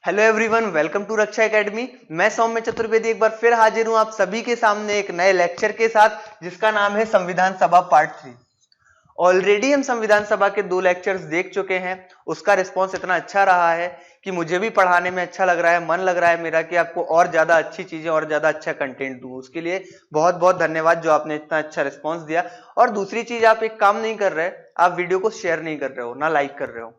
Hello everyone, welcome to Raksha academy. मैं सौम्य चतुर्वेदी एक बार फिर हाजिर हूं आप सभी के सामने एक नए लेक्चर के साथ जिसका नाम है संविधान सभा पार्ट 3। ऑलरेडी हम संविधान सभा के 2 लेक्चर्स देख चुके हैं। उसका रिस्पांस इतना अच्छा रहा है कि मुझे भी पढ़ाने में अच्छा लग रहा है, मन लग रहा है मेरा कि आपको और ज्यादा अच्छी चीजें और ज्यादा अच्छा कंटेंट दूं। उसके लिए बहुत बहुत धन्यवाद जो आपने इतना अच्छा रिस्पांस दिया। और दूसरी चीज, आप एक काम नहीं कर रहे, आप वीडियो को शेयर नहीं कर रहे हो, ना लाइक कर रहे हो।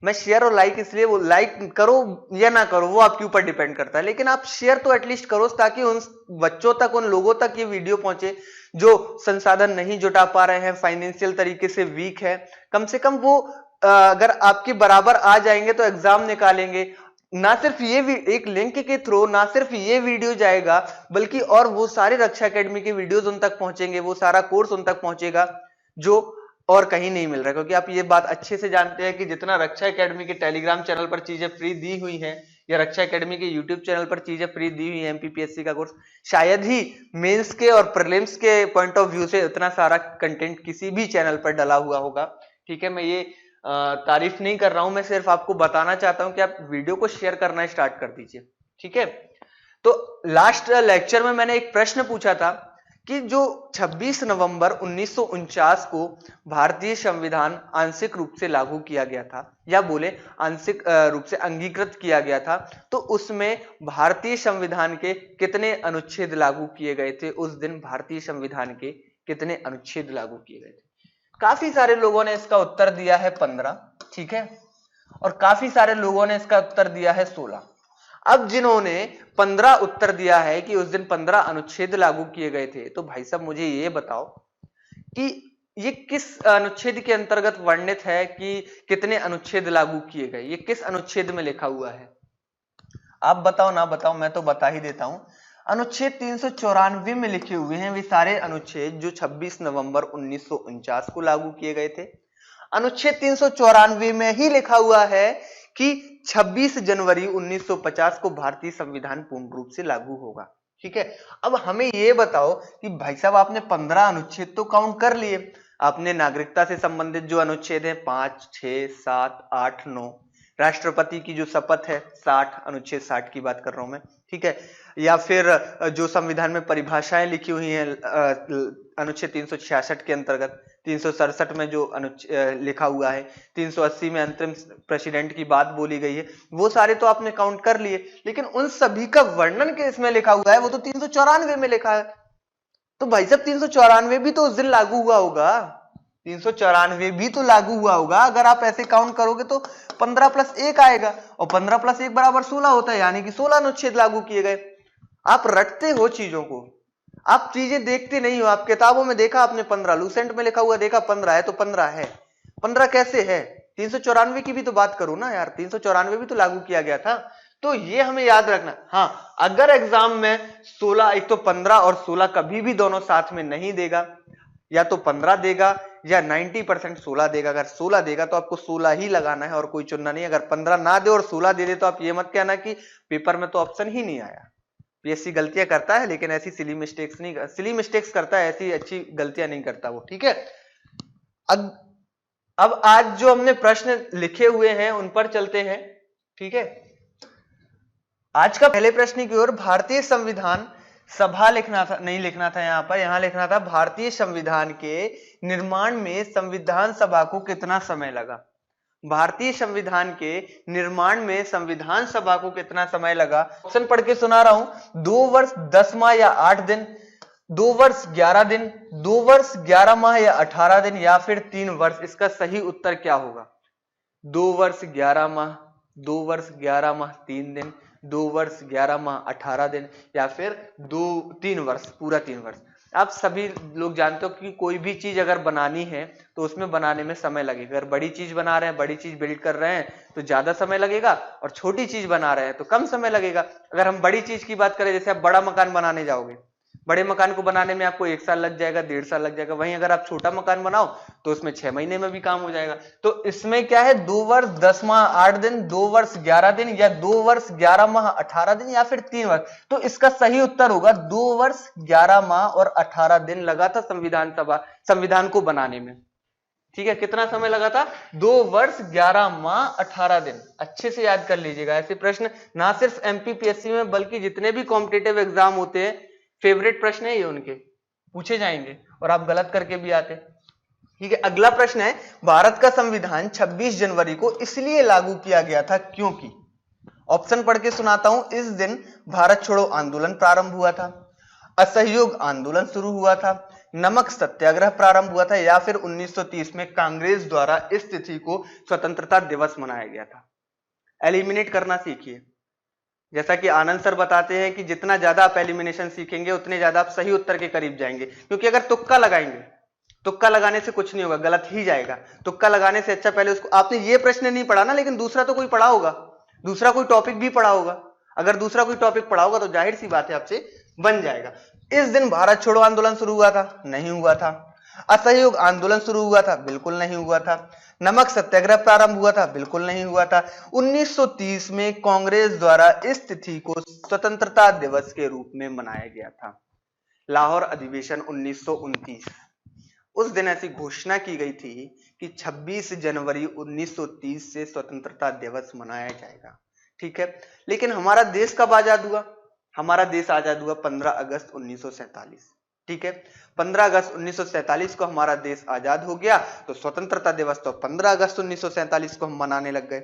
मैं शेयर और लाइक इसलिए, वो लाइक करो या ना करो वो आपके ऊपर डिपेंड करता है, लेकिन आप शेयर तो एटलीस्ट करो ताकि उन बच्चों तक, उन लोगों तक ये वीडियो पहुंचे जो संसाधन नहीं जुटा पा रहे हैं, फाइनेंशियल तरीके से वीक है। कम से कम वो अगर आपके बराबर आ जाएंगे तो एग्जाम निकालेंगे। ना सिर्फ ये एक लिंक के थ्रू ना सिर्फ ये वीडियो जाएगा, बल्कि और वो सारे रक्षा एकेडमी के वीडियोज उन तक पहुंचेंगे, वो सारा कोर्स उन तक पहुंचेगा जो और कहीं नहीं मिल रहा है। क्योंकि आप ये बात अच्छे से जानते हैं कि जितना रक्षा एकेडमी के टेलीग्राम चैनल पर चीजें फ्री दी हुई हैं या रक्षा एकेडमी के यूट्यूब चैनल पर चीजें फ्री दी हुई है एमपीपीएससी का कोर्स, शायद ही मेंस के और प्रीलिम्स के पॉइंट ऑफ व्यू से उतना सारा कंटेंट किसी भी चैनल पर डला हुआ होगा। ठीक है, मैं ये तारीफ नहीं कर रहा हूं, मैं सिर्फ आपको बताना चाहता हूं कि आप वीडियो को शेयर करना स्टार्ट कर दीजिए। ठीक है, तो लास्ट लेक्चर में मैंने एक प्रश्न पूछा था कि जो 26 नवंबर 1949 को भारतीय संविधान आंशिक रूप से लागू किया गया था, या बोले आंशिक रूप से अंगीकृत किया गया था, तो उसमें भारतीय संविधान के कितने अनुच्छेद लागू किए गए थे? उस दिन भारतीय संविधान के कितने अनुच्छेद लागू किए गए थे? काफी सारे लोगों ने इसका उत्तर दिया है 15, ठीक है, और काफी सारे लोगों ने इसका उत्तर दिया है 16। अब जिन्होंने 15 उत्तर दिया है कि उस दिन 15 अनुच्छेद लागू किए गए थे, तो भाई साहब मुझे ये बताओ कि ये किस अनुच्छेद के अंतर्गत वर्णित है कि कितने अनुच्छेद लागू किए गए? ये किस अनुच्छेद में लिखा हुआ है? आप बताओ ना बताओ, मैं तो बता ही देता हूं। अनुच्छेद 394 में लिखे हुए हैं वे सारे अनुच्छेद जो 26 नवंबर 1949 को लागू किए गए थे। अनुच्छेद 394 में ही लिखा हुआ है कि 26 जनवरी 1950 को भारतीय संविधान पूर्ण रूप से लागू होगा। ठीक है, अब हमें यह बताओ कि भाई साहब आपने 15 अनुच्छेद तो काउंट कर लिए, आपने नागरिकता से संबंधित जो अनुच्छेद है 5, 6, 7, 8, 9, राष्ट्रपति की जो शपथ है 60, अनुच्छेद 60 की बात कर रहा हूं मैं, ठीक है, या फिर जो संविधान में परिभाषाएं लिखी हुई हैं अनुच्छेद 366 के अंतर्गत, 367 में जो लिखा हुआ है, 380 में अंतरिम प्रेसिडेंट की बात बोली गई है, वो सारे तो आपने काउंट कर लिए, लेकिन उन सभी का वर्णन किसमें लिखा हुआ है? वो तो 394 में लिखा है। तो भाई साहब 394 भी तो उस दिन लागू हुआ होगा, 394 भी तो लागू हुआ होगा। अगर आप ऐसे काउंट करोगे तो 15 प्लस 1 आएगा, और 15 प्लस 1 बराबर 16 होता है, यानी कि 16 अनुच्छेद लागू किए गए। आप रटते हो चीजों को, आप चीजें देखते नहीं हो। आप किताबों में देखा आपने 15, लूसेंट में लिखा हुआ देखा 15 है तो 15 है। 15 कैसे है? 394 की भी तो बात करो ना यार, 394 भी तो लागू किया गया था। तो ये हमें याद रखना। हाँ, अगर एग्जाम में 16, एक तो 15 और 16 कभी भी दोनों साथ में नहीं देगा, या तो 15 देगा या 90% 16 देगा। अगर 16 देगा तो आपको 16 ही लगाना है और कोई चुनना नहीं। अगर 15 ना दे और 16 दे दे तो आप ये मत कहना कि पेपर में तो ऑप्शन ही नहीं आया। पीएससी गलतियां करता है, लेकिन ऐसी सिली मिस्टेक्स करता है, ऐसी अच्छी गलतियां नहीं करता वो। ठीक है, अब आज जो हमने प्रश्न लिखे हुए हैं उन पर चलते हैं। ठीक है, आज का पहले प्रश्न की ओर, भारतीय संविधान सभा लिखना था, नहीं लिखना था यहां पर, यहां लिखना था भारतीय संविधान के निर्माण में संविधान सभा को कितना समय लगा? भारतीय संविधान के निर्माण में संविधान सभा को कितना समय लगा? ऑप्शन पढ़ के सुना रहा हूं। 2 वर्ष 10 माह या 8 दिन, 2 वर्ष 11 दिन, 2 वर्ष 11 माह या 18 दिन, या फिर 3 वर्ष। इसका सही उत्तर क्या होगा? 2 वर्ष 11 माह, 2 वर्ष 11 माह 3 दिन, 2 वर्ष 11 माह 18 दिन, या फिर 3 वर्ष, पूरा 3 वर्ष। आप सभी लोग जानते हो कि कोई भी चीज अगर बनानी है तो उसमें बनाने में समय लगेगा। अगर बड़ी चीज बना रहे हैं, बड़ी चीज बिल्ड कर रहे हैं तो ज्यादा समय लगेगा, और छोटी चीज बना रहे हैं तो कम समय लगेगा। अगर हम बड़ी चीज की बात करें, जैसे आप बड़ा मकान बनाने जाओगे, बड़े मकान को बनाने में आपको 1 साल लग जाएगा, 1.5 साल लग जाएगा। वहीं अगर आप छोटा मकान बनाओ तो उसमें 6 महीने में भी काम हो जाएगा। तो इसमें क्या है? 2 वर्ष 10 माह 8 दिन, 2 वर्ष 11 दिन, या 2 वर्ष 11 माह 18 दिन, या फिर 3 वर्ष। तो इसका सही उत्तर होगा 2 वर्ष 11 माह और 18 दिन लगा था संविधान को बनाने में। ठीक है, कितना समय लगा था? 2 वर्ष 11 माह 18 दिन। अच्छे से याद कर लीजिएगा, ऐसे प्रश्न ना सिर्फ एमपीपीएससी में बल्कि जितने भी कॉम्पिटिटिव एग्जाम होते हैं, फेवरेट प्रश्न है ये उनके, पूछे जाएंगे और आप गलत करके भी आते। ठीक है, अगला प्रश्न है, भारत का संविधान 26 जनवरी को इसलिए लागू किया गया था क्योंकि। ऑप्शन पढ़ के सुनाता हूं। इस दिन भारत छोड़ो आंदोलन प्रारंभ हुआ था, असहयोग आंदोलन शुरू हुआ था, नमक सत्याग्रह प्रारंभ हुआ था, या फिर 1930 में कांग्रेस द्वारा इस तिथि को स्वतंत्रता दिवस मनाया गया था। एलिमिनेट करना सीखिए। जैसा कि आनंद सर बताते हैं कि जितना ज्यादा आप एलिमिनेशन सीखेंगे उतने ज्यादा आप सही उत्तर के करीब जाएंगे, क्योंकि अगर तुक्का लगाएंगे, तुक्का लगाने से कुछ नहीं होगा, गलत ही जाएगा। तुक्का लगाने से अच्छा पहले उसको, आपने ये प्रश्न नहीं पढ़ा ना, लेकिन दूसरा तो कोई पढ़ा होगा, दूसरा कोई टॉपिक भी पढ़ा होगा। अगर दूसरा कोई टॉपिक पढ़ा होगा तो जाहिर सी बात है आपसे बन जाएगा। इस दिन भारत छोड़ो आंदोलन शुरू हुआ था? नहीं हुआ था। असहयोग आंदोलन शुरू हुआ था? बिल्कुल नहीं हुआ था। नमक सत्याग्रह प्रारंभ हुआ था? बिल्कुल नहीं हुआ था। 1930 में कांग्रेस द्वारा इस तिथि को स्वतंत्रता दिवस के रूप में मनाया गया था। लाहौर अधिवेशन 1929, उस दिन ऐसी घोषणा की गई थी कि 26 जनवरी 1930 से स्वतंत्रता दिवस मनाया जाएगा। ठीक है, लेकिन हमारा देश कब आजाद हुआ? हमारा देश आजाद हुआ 15 अगस्त 1947। ठीक है, 15 अगस्त 1947 को हमारा देश आजाद हो गया, तो स्वतंत्रता दिवस तो 15 अगस्त 1947 को हम मनाने लग गए।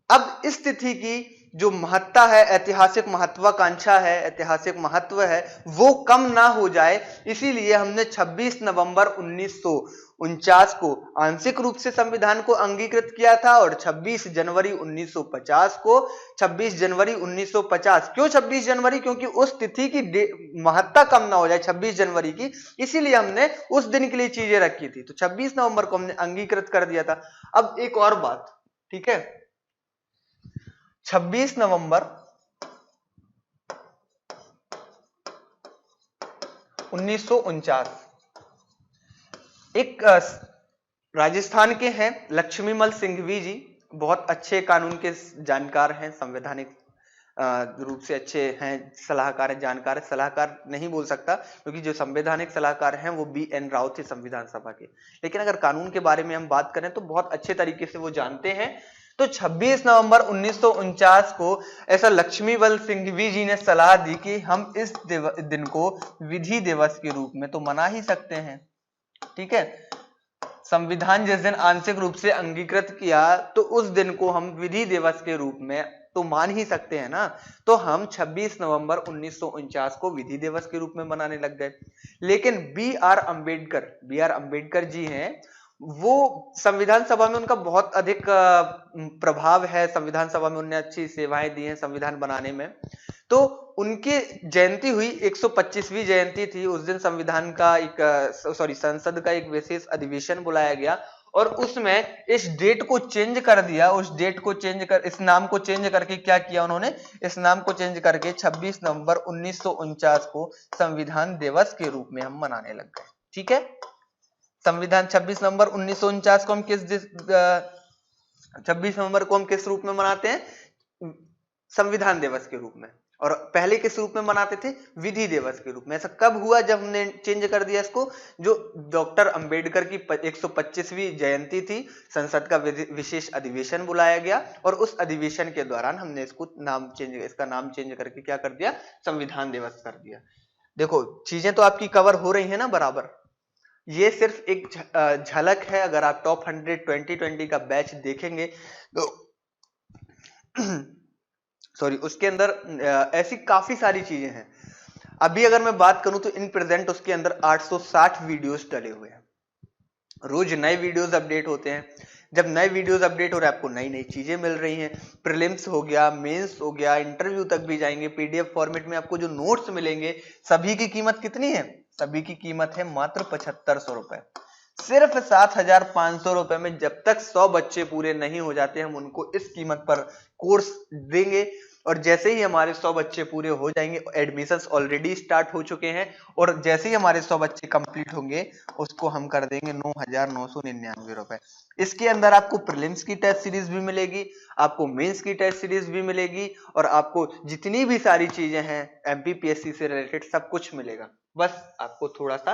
अब इस तिथि की जो महत्ता है, ऐतिहासिक महत्वाकांक्षा है, ऐतिहासिक महत्व है, वो कम ना हो जाए, इसीलिए हमने 26 नवंबर 1949 को आंशिक रूप से संविधान को अंगीकृत किया था, और 26 जनवरी 1950 को, 26 जनवरी 1950, क्यों 26 जनवरी? क्योंकि उस तिथि की महत्ता कम ना हो जाए 26 जनवरी की, इसीलिए हमने उस दिन के लिए चीजें रखी थी। तो 26 नवंबर को हमने अंगीकृत कर दिया था। अब एक और बात, ठीक है, 26 नवंबर 1949, एक राजस्थान के हैं लक्ष्मीमल सिंघवी जी, बहुत अच्छे कानून के जानकार हैं, संवैधानिक रूप से अच्छे हैं, सलाहकार हैं, जानकार है, सलाहकार नहीं बोल सकता क्योंकि जो संवैधानिक सलाहकार हैं वो BN राव थे संविधान सभा के, लेकिन अगर कानून के बारे में हम बात करें तो बहुत अच्छे तरीके से वो जानते हैं। तो 26 नवंबर 1949 को ऐसा लक्ष्मीमल सिंघवी जी ने सलाह दी कि हम इस दिन को विधि दिवस के रूप में तो मना ही सकते हैं। ठीक है, संविधान जिस दिन आंशिक रूप से अंगीकृत किया तो उस दिन को हम विधि दिवस के रूप में तो मान ही सकते हैं ना, तो हम 26 नवंबर 1949 को विधि दिवस के रूप में मनाने लग गए। लेकिन B.R. अम्बेडकर जी हैं, वो संविधान सभा में उनका बहुत अधिक प्रभाव है, संविधान सभा में उन्होंने अच्छी सेवाएं दी हैं संविधान बनाने में। तो उनकी जयंती हुई, 125वीं जयंती थी उस दिन, संविधान का संसद का एक विशेष अधिवेशन बुलाया गया और उसमें इस डेट को चेंज कर दिया, इस नाम को चेंज करके क्या किया उन्होंने, इस नाम को चेंज करके 26 नवंबर 1949 को संविधान दिवस के रूप में हम मनाने लग गए। ठीक है, संविधान 26 नवंबर 1949 को हम 26 नवंबर को हम किस रूप में मनाते हैं? संविधान दिवस के रूप में। और पहले किस रूप में मनाते थे? विधि दिवस के रूप में। ऐसा कब हुआ? जब हमने चेंज कर दिया इसको, जो डॉक्टर अंबेडकर की 125वीं जयंती थी, संसद का विशेष अधिवेशन बुलाया गया और उस अधिवेशन के दौरान हमने इसका नाम चेंज करके क्या कर दिया? संविधान दिवस कर दिया। देखो चीजें तो आपकी कवर हो रही है ना बराबर। ये सिर्फ एक झलक है। अगर आप टॉप 100 2020 का बैच देखेंगे तो उसके अंदर ऐसी काफी सारी चीजें हैं। अभी अगर मैं बात करूं तो इन प्रेजेंट उसके अंदर 860 वीडियोस डले हुए हैं। रोज नए वीडियोस अपडेट होते हैं। जब नए वीडियोस अपडेट हो रहे हैं, आपको नई नई चीजें मिल रही हैं। प्रीलिम्स हो गया, मेंस हो गया, इंटरव्यू तक भी जाएंगे। PDF फॉर्मेट में आपको जो नोट्स मिलेंगे, सभी की कीमत कितनी है? सभी की कीमत है मात्र 7500 रुपए। सिर्फ 7500 रुपए में जब तक 100 बच्चे पूरे नहीं हो जाते, हम उनको इस कीमत पर कोर्स देंगे। और जैसे ही हमारे 100 बच्चे पूरे हो जाएंगे, एडमिशंस ऑलरेडी स्टार्ट हो चुके हैं, और जैसे ही हमारे 100 बच्चे कंप्लीट होंगे, उसको हम कर देंगे 9,999 रुपए। इसके अंदर आपको प्रीलिम्स की टेस्ट सीरीज भी मिलेगी, आपको मेंस की टेस्ट सीरीज भी मिलेगी, और आपको जितनी भी सारी चीजें हैं MPPSC से रिलेटेड सब कुछ मिलेगा। बस आपको थोड़ा सा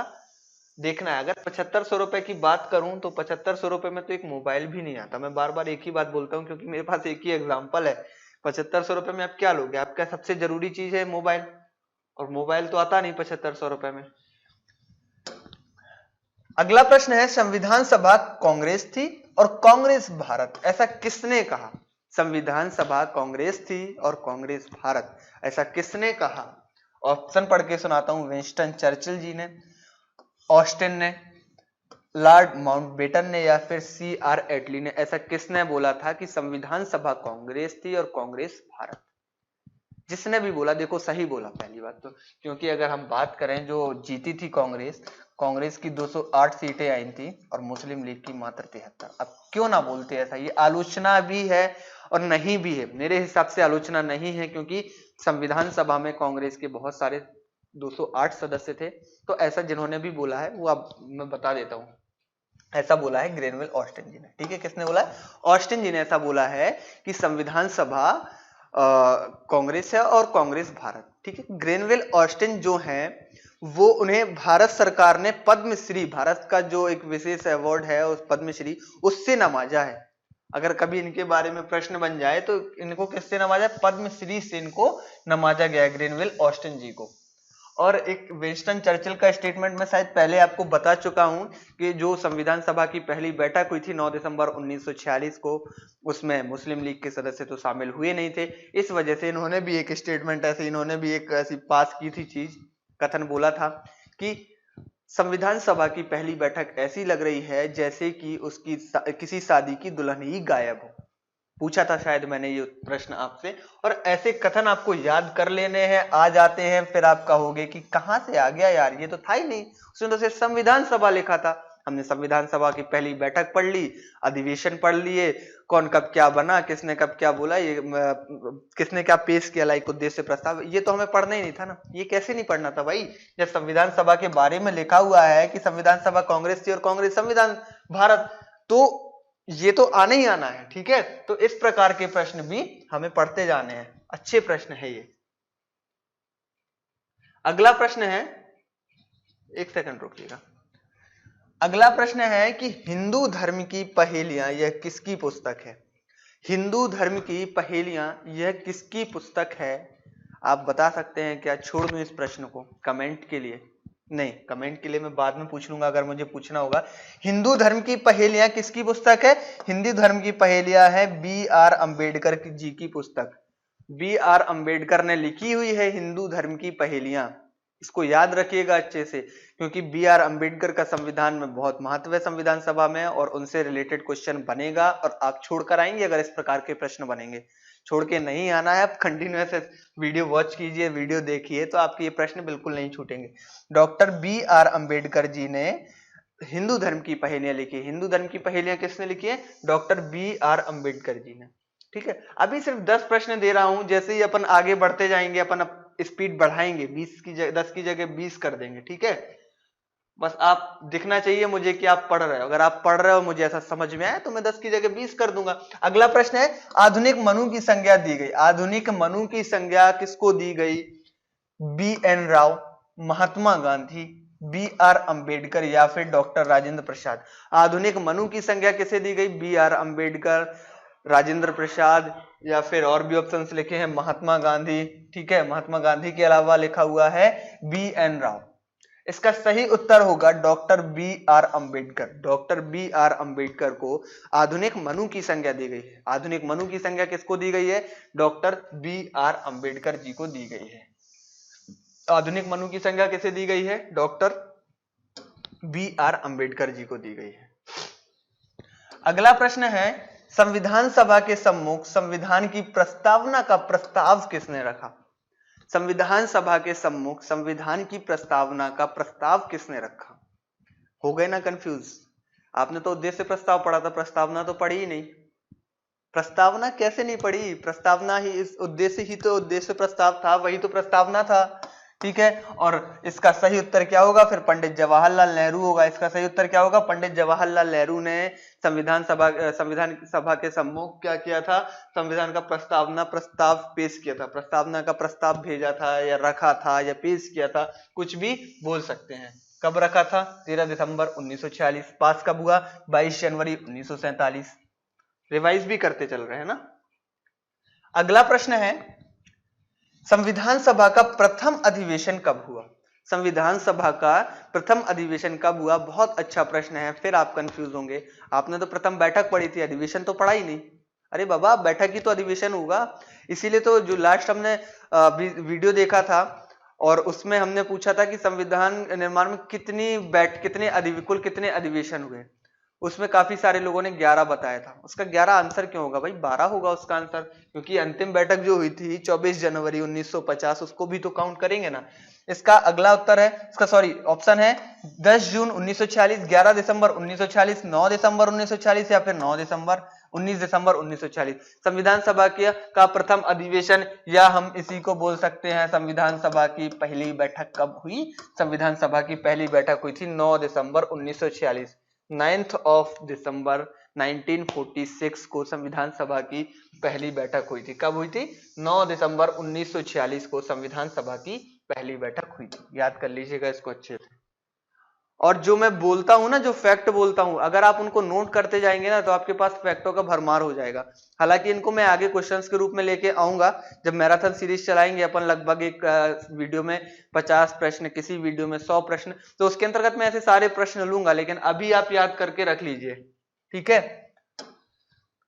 देखना है, अगर 7500 रुपए की बात करूं तो 7500 रुपए में तो एक मोबाइल भी नहीं आता। मैं बार बार एक ही बात बोलता हूं क्योंकि मेरे पास एक ही एग्जांपल है। 7500 रुपए में आप क्या लोगे? आपका सबसे जरूरी चीज है मोबाइल, और मोबाइल तो आता नहीं 7500 रुपए में। अगला प्रश्न है, संविधान सभा कांग्रेस थी और कांग्रेस भारत, ऐसा किसने कहा? संविधान सभा कांग्रेस थी और कांग्रेस भारत, ऐसा किसने कहा? ऑप्शन पढ़ के सुनाता हूं। विंस्टन चर्चिल जी ने, ऑस्टिन ने, लॉर्ड माउंटबेटन ने, या फिर CR एटली ने। ऐसा किसने बोला था कि संविधान सभा कांग्रेस थी और कांग्रेस भारत? जिसने भी बोला देखो सही बोला पहली बात तो, क्योंकि अगर हम बात करें जो जीती थी कांग्रेस, कांग्रेस की 208 सीटें आई थी और मुस्लिम लीग की मात्र 73। अब क्यों ना बोलते ऐसा? ये आलोचना भी है और नहीं भी है। मेरे हिसाब से आलोचना नहीं है, क्योंकि संविधान सभा में कांग्रेस के बहुत सारे 208 सदस्य थे। तो ऐसा जिन्होंने भी बोला है वो अब मैं बता देता हूं। ऐसा बोला है ग्रेनवेल ऑस्टिन जी ने। ठीक है, किसने बोला है? ऑस्टिन जी ने ऐसा बोला है कि संविधान सभा कांग्रेस है और कांग्रेस भारत। ठीक है, ग्रेनवेल ऑस्टिन जो है वो, उन्हें भारत सरकार ने पद्मश्री, भारत का जो एक विशेष अवार्ड है उस पद्मश्री, उससे नवाजा है। अगर कभी इनके बारे में प्रश्न बन जाए तो इनको किससे नवाजा? पद्मश्री से इनको नवाजा गया ग्रेनवेल ऑस्टिन जी को। और एक विंस्टन चर्चिल का स्टेटमेंट मैं शायद पहले आपको बता चुका हूं कि जो संविधान सभा की पहली बैठक हुई थी 9 दिसंबर 1946 को, उसमें मुस्लिम लीग के सदस्य तो शामिल हुए नहीं थे। इस वजह से इन्होंने भी एक स्टेटमेंट ऐसे, इन्होंने भी एक ऐसी पास की थी चीज, कथन बोला था कि संविधान सभा की पहली बैठक ऐसी लग रही है जैसे कि उसकी किसी शादी की दुल्हन ही गायब हो। पूछा था शायद मैंने ये प्रश्न आपसे, और ऐसे कथन आपको याद कर लेने हैं, आ जाते हैं, फिर आप कहोगे कि कहां से आ गया यार, ये तो था ही नहीं, उसने तो सिर्फ संविधान सभा लिखा था। हमने संविधान सभा की पहली बैठक पढ़ ली, अधिवेशन पढ़ लिए, कौन कब क्या बना, किसने कब क्या बोला, ये किसने क्या पेश किया, लाइक उद्देश्य प्रस्ताव, ये तो हमें पढ़ना ही नहीं था ना। ये कैसे नहीं पढ़ना था भाई, जब संविधान सभा के बारे में लिखा हुआ है कि संविधान सभा कांग्रेस थी और कांग्रेस संविधान भारत, तो ये तो आना ही आना है। ठीक है, तो इस प्रकार के प्रश्न भी हमें पढ़ते जाने हैं, अच्छे प्रश्न है ये। अगला प्रश्न है, एक सेकंड रुकिएगा। अगला प्रश्न है कि हिंदू धर्म की पहेलियां यह किसकी पुस्तक है? हिंदू धर्म की पहेलियां यह किसकी पुस्तक है? आप बता सकते हैं क्या? छोड़ दूं इस प्रश्न को कमेंट के लिए? नहीं, कमेंट के लिए मैं बाद में पूछ लूंगा अगर मुझे पूछना होगा। हिंदू धर्म की पहेलियां किसकी पुस्तक है? हिंदू धर्म की पहेलियां है BR अम्बेडकर जी की पुस्तक। BR अम्बेडकर ने लिखी हुई है हिंदू धर्म की पहेलियां। इसको याद रखिएगा अच्छे से, क्योंकि BR अम्बेडकर का संविधान में बहुत महत्व है संविधान सभा में, और उनसे रिलेटेड क्वेश्चन बनेगा और आप छोड़ कर आएंगे अगर इस प्रकार के प्रश्न बनेंगे। छोड़ के नहीं आना है, आप कंटिन्यूअस वीडियो वॉच कीजिए, वीडियो देखिए, तो आपके ये प्रश्न बिल्कुल नहीं छूटेंगे। डॉक्टर BR अम्बेडकर जी ने हिंदू धर्म की पहेलियां लिखी। हिंदू धर्म की पहेलियां किसने लिखी है? डॉक्टर BR अम्बेडकर जी ने। ठीक है, अभी सिर्फ 10 प्रश्न दे रहा हूं, जैसे ही अपन आगे बढ़ते जाएंगे अपन स्पीड बढ़ाएंगे, 10 की जगह 20 कर देंगे। ठीक है, बस आप दिखना चाहिए मुझे कि आप पढ़ रहे हो। अगर आप पढ़ रहे हो, मुझे ऐसा समझ में आया, तो मैं 10 की जगह 20 कर दूंगा। अगला प्रश्न है, आधुनिक मनु की संज्ञा दी गई। आधुनिक मनु की संज्ञा किसको दी गई? BN राव, महात्मा गांधी, BR अम्बेडकर, या फिर डॉक्टर राजेंद्र प्रसाद। आधुनिक मनु की संज्ञा किसे दी गई? BR अम्बेडकर, राजेंद्र प्रसाद, या फिर और भी ऑप्शंस लिखे हैं महात्मा गांधी। ठीक है, महात्मा गांधी के अलावा लिखा हुआ है BN राव। इसका सही उत्तर होगा doctor BR Ambedkar. Doctor BR Ambedkar को आधुनिक मनु की संज्ञा दी गई है। आधुनिक मनु की संज्ञा किसको दी गई है? डॉक्टर BR अम्बेडकर जी को दी गई है। आधुनिक मनु की संज्ञा किसे दी गई है? डॉक्टर BR अम्बेडकर जी को दी गई है। अगला प्रश्न है, संविधान सभा के सम्मुख संविधान की प्रस्तावना का प्रस्ताव किसने रखा? संविधान सभा के सम्मुख संविधान की प्रस्तावना का प्रस्ताव किसने रखा? हो गए ना कंफ्यूज? आपने तो उद्देश्य प्रस्ताव पढ़ा था, प्रस्तावना तो पढ़ी ही नहीं। प्रस्तावना कैसे नहीं पढ़ी? प्रस्तावना ही, इस उद्देश्य ही तो उद्देश्य प्रस्ताव था, वही तो प्रस्तावना था। ठीक है, और इसका सही उत्तर क्या होगा? फिर पंडित जवाहरलाल नेहरू होगा। इसका सही उत्तर क्या होगा? पंडित जवाहरलाल नेहरू ने संविधान सभा के सम्मुख क्या किया था? संविधान का प्रस्ताव पेश किया था। प्रस्तावना का प्रस्ताव भेजा था, या रखा था, या पेश किया था, कुछ भी बोल सकते हैं। कब रखा था? 13 दिसंबर 1946। पास कब हुआ? 22 जनवरी 1947। रिवाइज भी करते चल रहे हैं ना। अगला प्रश्न है, संविधान सभा का प्रथम अधिवेशन कब हुआ? संविधान सभा का प्रथम अधिवेशन कब हुआ? बहुत अच्छा प्रश्न है। फिर आप कंफ्यूज होंगे, आपने तो प्रथम बैठक पढ़ी थी, अधिवेशन तो पढ़ा ही नहीं। अरे बाबा, बैठक ही तो अधिवेशन होगा। इसीलिए तो जो लास्ट हमने वीडियो देखा था और उसमें हमने पूछा था कि संविधान निर्माण में कुल कितने अधिवेशन हुए, उसमें काफी सारे लोगों ने 11 बताया था। उसका 11 आंसर क्यों होगा भाई? 12 होगा उसका आंसर, क्योंकि अंतिम बैठक जो हुई थी 24 जनवरी 1950, उसको भी तो काउंट करेंगे ना। इसका अगला उत्तर है, इसका सॉरी ऑप्शन है 10 जून 1946, 11 दिसंबर 1946, 9 दिसंबर 1946 या फिर 19 दिसंबर 1946। संविधान सभा का प्रथम अधिवेशन, या हम इसी को बोल सकते हैं संविधान सभा की पहली बैठक कब हुई? संविधान सभा की पहली बैठक हुई थी 9 दिसंबर 1946। 9th ऑफ दिसंबर 1946 को संविधान सभा की पहली बैठक हुई थी। कब हुई थी? 9 दिसंबर 1946 को संविधान सभा की पहली बैठक हुई थी। याद कर लीजिएगा इसको अच्छे से। और जो मैं बोलता हूं ना, जो फैक्ट बोलता हूं, अगर आप उनको नोट करते जाएंगे ना तो आपके पास फैक्टों का भरमार हो जाएगा। हालांकि इनको मैं आगे क्वेश्चंस के रूप में लेके आऊंगा जब मैराथन सीरीज चलाएंगे अपन, लगभग एक वीडियो में 50 प्रश्न, किसी वीडियो में 100 प्रश्न, तो उसके अंतर्गत मैं ऐसे सारे प्रश्न लूंगा। लेकिन अभी आप याद करके रख लीजिए, ठीक है।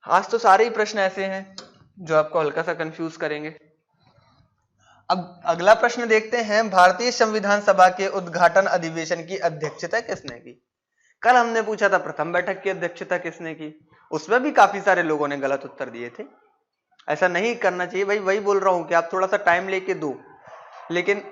आज तो सारे ही प्रश्न ऐसे हैं जो आपको हल्का सा कंफ्यूज करेंगे। अब अगला प्रश्न देखते हैं, भारतीय संविधान सभा के उद्घाटन अधिवेशन की अध्यक्षता किसने की? कल हमने पूछा था प्रथम बैठक की अध्यक्षता किसने की, उसमें भी काफी सारे लोगों ने गलत उत्तर दिए थे। ऐसा नहीं करना चाहिए भाई, वही बोल रहा हूं कि आप थोड़ा सा टाइम लेके दो, लेकिन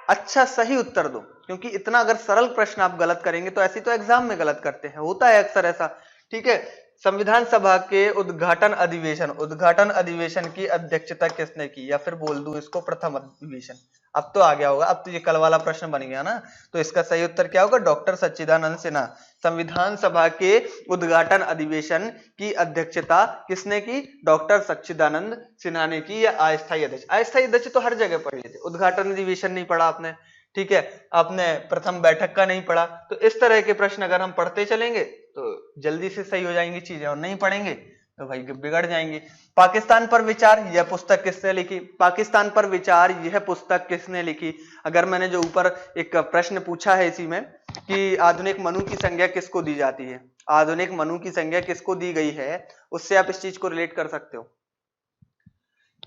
अच्छा सही उत्तर दो, क्योंकि इतना अगर सरल प्रश्न आप गलत करेंगे तो ऐसी तो एग्जाम में गलत करते हैं, होता है अक्सर ऐसा, ठीक है। संविधान सभा के उद्घाटन अधिवेशन की अध्यक्षता किसने की, या फिर बोल दूं इसको प्रथम अधिवेशन। अब तो आ गया होगा, अब तो ये कल वाला प्रश्न बन गया ना, तो इसका सही उत्तर क्या होगा? डॉक्टर सच्चिदानंद सिन्हा। संविधान सभा के उद्घाटन अधिवेशन की अध्यक्षता किसने की? डॉक्टर सच्चिदानंद सिन्हा ने की। या अस्थायी अध्यक्ष, अस्थायी अध्यक्ष तो हर जगह पढ़ लिए थे, उद्घाटन अधिवेशन नहीं पढ़ा आपने, ठीक है। आपने प्रथम बैठक का नहीं पढ़ा। तो इस तरह के प्रश्न अगर हम पढ़ते चलेंगे तो जल्दी से सही हो जाएंगी चीजें, और नहीं पढ़ेंगे तो भाई बिगड़ जाएंगी। पाकिस्तान पर विचार, यह पुस्तक किसने लिखी? पाकिस्तान पर विचार, यह पुस्तक किसने लिखी? अगर मैंने जो ऊपर एक प्रश्न पूछा है इसी में कि आधुनिक मनु की संज्ञा किसको दी जाती है, आधुनिक मनु की संज्ञा किसको दी गई है, उससे आप इस चीज को रिलेट कर सकते हो।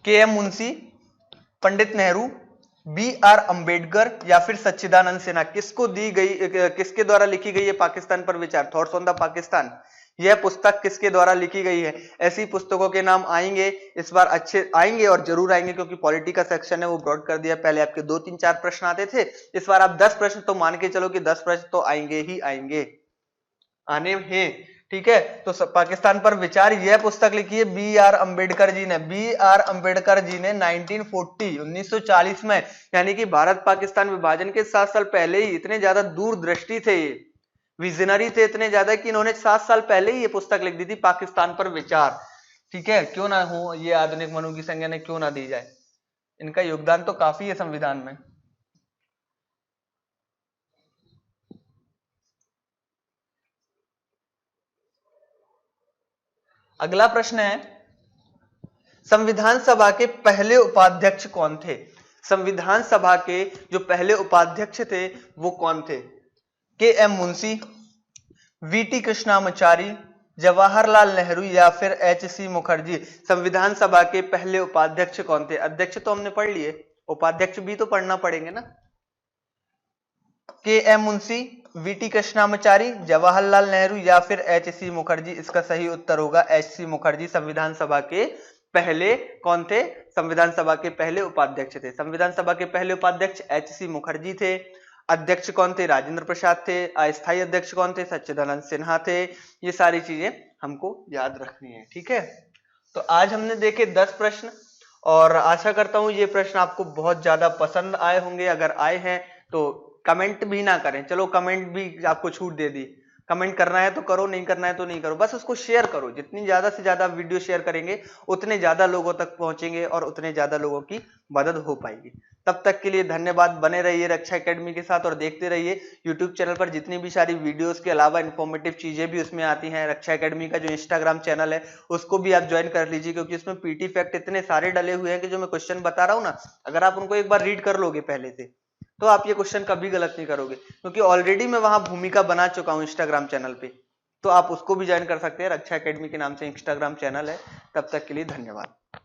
के.एम. मुंशी, पंडित नेहरू, बी.आर. अंबेडकर या फिर सच्चिदानंद सिन्हा, किसको दी गई, किसके द्वारा लिखी गई है पाकिस्तान पर विचार, थॉट्स ऑन द पाकिस्तान, यह पुस्तक किसके द्वारा लिखी गई है? ऐसी पुस्तकों के नाम आएंगे इस बार, अच्छे आएंगे और जरूर आएंगे, क्योंकि पॉलिटी का सेक्शन है वो ब्रॉड कर दिया। पहले आपके 2 3 4 प्रश्न आते थे, इस बार आप 10 प्रश्न तो मान के चलो कि 10 प्रश्न तो आएंगे ही आएंगे, आने हैं, ठीक है। तो पाकिस्तान पर विचार, यह पुस्तक लिखी है बी.आर. अंबेडकर जी ने। बी.आर. अंबेडकर जी ने 1940 में, यानी कि भारत पाकिस्तान विभाजन के 7 साल पहले ही, इतने ज्यादा दूरदृष्टि थे, विजनरी थे इतने ज्यादा कि इन्होंने 7 साल पहले ही ये पुस्तक लिख दी थी, पाकिस्तान पर विचार, ठीक है। क्यों ना हो ये आधुनिक मनु की संज्ञा ने, क्यों ना दी जाए, इनका योगदान तो काफी है संविधान में। अगला प्रश्न है, संविधान सभा के पहले उपाध्यक्ष कौन थे? संविधान सभा के जो पहले उपाध्यक्ष थे वो कौन थे? के.एम. मुंशी, वी.टी. कृष्णामाचारी, जवाहरलाल नेहरू या फिर एच.सी. मुखर्जी। संविधान सभा के पहले उपाध्यक्ष कौन थे? अध्यक्ष तो हमने पढ़ लिए, उपाध्यक्ष भी तो पढ़ना पड़ेंगे ना। के.एम. मुंशी, वी.टी. कृष्णामाचारी, जवाहरलाल नेहरू या फिर एच.सी. मुखर्जी। इसका सही उत्तर होगा एच.सी. मुखर्जी। संविधान सभा के पहले कौन थे? संविधान सभा के पहले उपाध्यक्ष थे। संविधान सभा के पहले उपाध्यक्ष एच.सी. मुखर्जी थे। अध्यक्ष कौन थे? राजेंद्र प्रसाद थे। अस्थायी अध्यक्ष कौन थे? सच्चिदानंद सिन्हा थे। ये सारी चीजें हमको याद रखनी है, ठीक है। तो आज हमने देखे 10 प्रश्न, और आशा करता हूं ये प्रश्न आपको बहुत ज्यादा पसंद आए होंगे। अगर आए हैं तो कमेंट भी ना करें, चलो कमेंट भी आपको छूट दे दी, कमेंट करना है तो करो, नहीं करना है तो नहीं करो, बस उसको शेयर करो। जितनी ज्यादा से ज्यादा वीडियो शेयर करेंगे उतने ज्यादा लोगों तक पहुंचेंगे और उतने ज्यादा लोगों की मदद हो पाएगी। तब तक के लिए धन्यवाद। बने रहिए रक्षा एकेडमी के साथ और देखते रहिए यूट्यूब चैनल पर जितनी भी सारी वीडियोस के अलावा इंफॉर्मेटिव चीजें भी उसमें आती हैं। रक्षा एकेडमी का जो इंस्टाग्राम चैनल है उसको भी आप ज्वाइन कर लीजिए, क्योंकि उसमें पीटी फैक्ट इतने सारे डले हुए हैं कि जो मैं क्वेश्चन बता रहा हूँ ना, अगर आप उनको एक बार रीड कर लोगे पहले से तो आप ये क्वेश्चन कभी गलत नहीं करोगे, क्योंकि ऑलरेडी मैं वहां भूमिका बना चुका हूं इंस्टाग्राम चैनल पे। तो आप उसको भी ज्वाइन कर सकते हैं। रक्षा एकेडमी के नाम से इंस्टाग्राम चैनल है। तब तक के लिए धन्यवाद।